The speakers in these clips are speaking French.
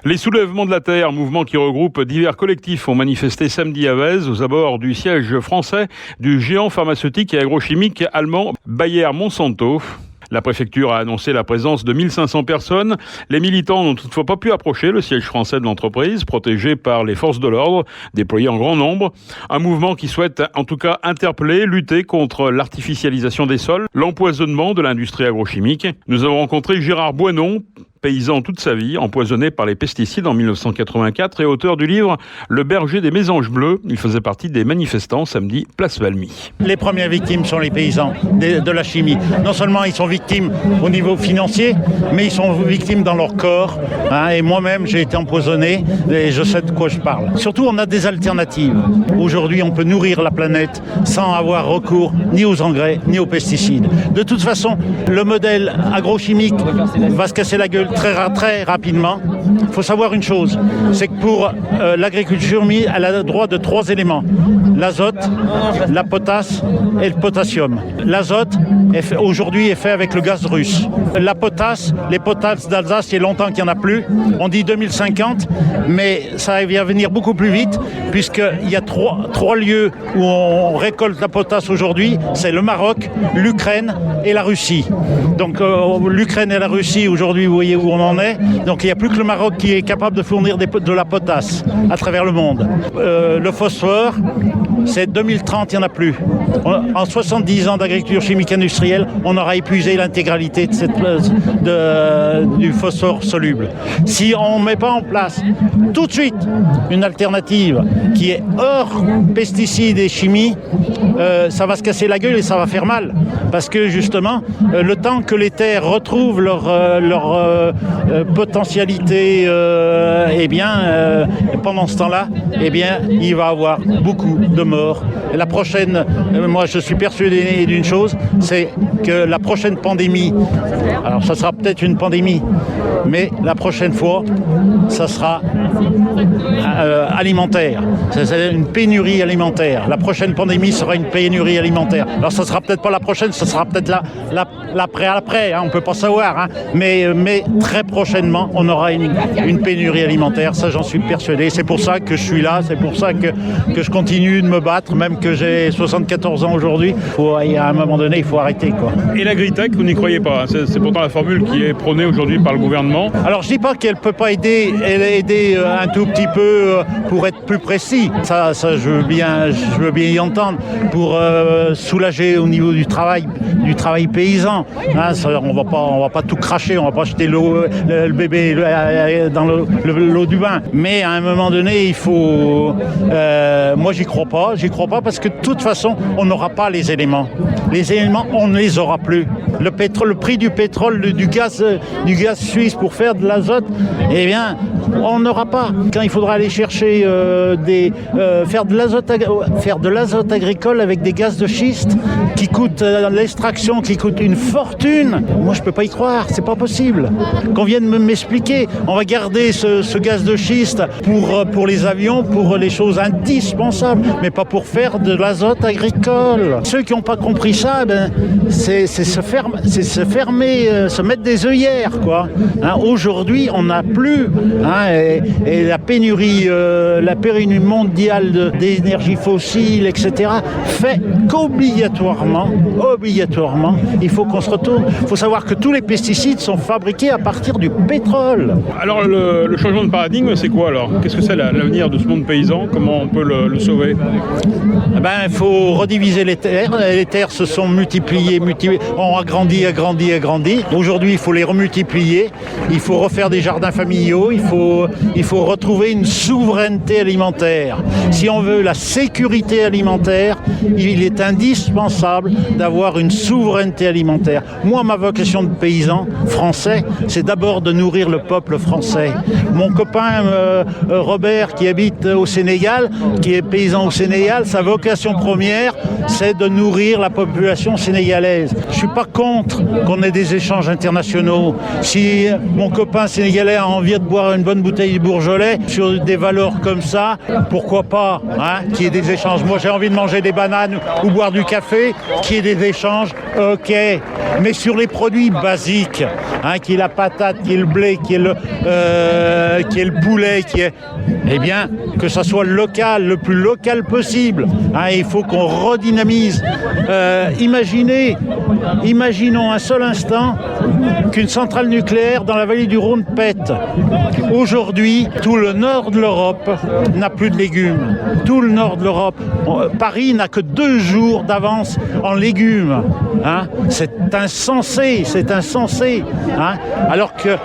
Les soulèvements de la terre, mouvement qui regroupe divers collectifs, ont manifesté samedi à Vèze aux abords du siège français du géant pharmaceutique et agrochimique allemand Bayer-Monsanto. La préfecture a annoncé la présence de 1500 personnes. Les militants n'ont toutefois pas pu approcher le siège français de l'entreprise, protégé par les forces de l'ordre, déployées en grand nombre. Un mouvement qui souhaite en tout cas interpeller, lutter contre l'artificialisation des sols, l'empoisonnement de l'industrie agrochimique. Nous avons rencontré Gérard Boinon, paysan toute sa vie, empoisonné par les pesticides en 1984 et auteur du livre Le berger des mésanges bleus. Il faisait partie des manifestants samedi, place Valmy. Les premières victimes sont les paysans de la chimie. Non seulement ils sont victimes au niveau financier, mais ils sont victimes dans leur corps. Et moi-même, j'ai été empoisonné et je sais de quoi je parle. Surtout, on a des alternatives. Aujourd'hui, on peut nourrir la planète sans avoir recours ni aux engrais, ni aux pesticides. De toute façon, le modèle agrochimique va se casser la gueule très rapidement. Il faut savoir une chose, c'est que pour l'agriculture, elle a le droit de 3 éléments. L'azote, la potasse et le potassium. L'azote, aujourd'hui, est fait avec le gaz russe. La potasse, les potasses d'Alsace, il y a longtemps qu'il n'y en a plus. On dit 2050, mais ça va venir beaucoup plus vite, puisqu'il y a trois lieux où on récolte la potasse aujourd'hui. C'est le Maroc, l'Ukraine et la Russie. Donc l'Ukraine et la Russie, aujourd'hui, vous voyez où on en est. Donc il n'y a plus que le Maroc qui est capable de fournir de la potasse à travers le monde. Le phosphore, c'est 2030, il n'y en a plus. En 70 ans d'agriculture chimique industrielle, on aura épuisé l'intégralité du phosphore soluble. Si on ne met pas en place tout de suite une alternative qui est hors pesticides et chimie, ça va se casser la gueule et ça va faire mal. Parce que justement, le temps que les terres retrouvent leur potentialité, pendant ce temps-là, il va y avoir beaucoup de morts. Et la prochaine, moi je suis persuadé d'une chose, c'est que la prochaine pandémie, alors ça sera peut-être une pandémie, mais la prochaine fois, ça sera alimentaire. C'est une pénurie alimentaire. La prochaine pandémie sera une pénurie alimentaire. Alors ça sera peut-être pas la prochaine, ça sera peut-être l'après, on peut pas savoir, mais très prochainement, on aura une pénurie alimentaire. Ça, j'en suis persuadé. C'est pour ça que je suis là, c'est pour ça que je continue de me battre, même que j'ai 74 ans aujourd'hui. À un moment donné, il faut arrêter, quoi. Et l'agritech, vous n'y croyez pas? C'est pourtant la formule qui est prônée aujourd'hui par le gouvernement. Alors, je dis pas qu'elle peut pas aider, un tout petit peu pour être plus précis. Ça, je veux bien y entendre, pour soulager au niveau du travail paysan. On va pas tout cracher, on va pas jeter le bébé dans l'eau du bain. Mais à un moment donné, il faut. Moi, j'y crois pas parce que de toute façon, on n'aura pas les éléments. Les éléments, on ne les aura plus. Le prix du pétrole, du gaz suisse pour faire de l'azote, on n'aura pas. Quand il faudra aller chercher faire de l'azote agricole avec des gaz de schiste qui coûtent l'extraction, qui coûte une fortune. Moi, je peux pas y croire, c'est pas possible. Qu'on vienne m'expliquer, on va garder ce gaz de schiste pour les avions, pour les choses indispensables, mais pas pour faire de l'azote agricole. Ceux qui n'ont pas compris ça, c'est se fermer, se mettre des œillères, quoi. Aujourd'hui, on n'a plus, et la pénurie mondiale d'énergie fossile, etc., fait qu'obligatoirement, il faut qu'on se retourne. Il faut savoir que tous les pesticides sont fabriqués à partir du pétrole. Alors le changement de paradigme, c'est quoi alors? Qu'est-ce que c'est l'avenir de ce monde paysan? Comment on peut le sauver? Il faut rediviser les terres. Les terres se sont multipliées, ont agrandi. Aujourd'hui, il faut les remultiplier. Il faut refaire des jardins familiaux. Il faut retrouver une souveraineté alimentaire. Si on veut la sécurité alimentaire, il est indispensable d'avoir une souveraineté alimentaire. Moi, ma vocation de paysan français, c'est d'abord de nourrir le peuple français. Mon copain Robert qui habite au Sénégal, qui est paysan au Sénégal, sa vocation première, c'est de nourrir la population sénégalaise. Je suis pas contre qu'on ait des échanges internationaux. Si mon copain sénégalais a envie de boire une bonne bouteille de Bourgeois sur des valeurs comme ça, pourquoi pas, qu'il y ait des échanges. Moi, j'ai envie de manger des bananes ou boire du café, qu'il y ait des échanges, ok. Mais sur les produits basiques, qui est la patate, qui est le blé, qui est le poulet, eh bien, que ça soit local, le plus local possible. Il faut qu'on redynamise. Imaginons un seul instant qu'une centrale nucléaire dans la vallée du Rhône pète. Aujourd'hui, tout le nord de l'Europe n'a plus de légumes. Tout le nord de l'Europe. Paris n'a que 2 jours d'avance en légumes. C'est insensé. Alors que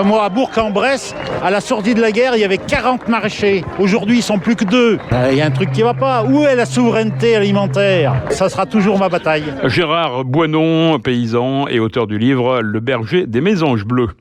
moi, à Bourg-en-Bresse, à la sortie de la guerre, il y avait 40 maraîchers. Aujourd'hui, ils sont plus que 2. Il y a un truc qui va pas. Où est la souveraineté alimentaire? Ça sera toujours ma bataille. Gérard Boinon, paysan et auteur du livre Le berger des mésanges bleus.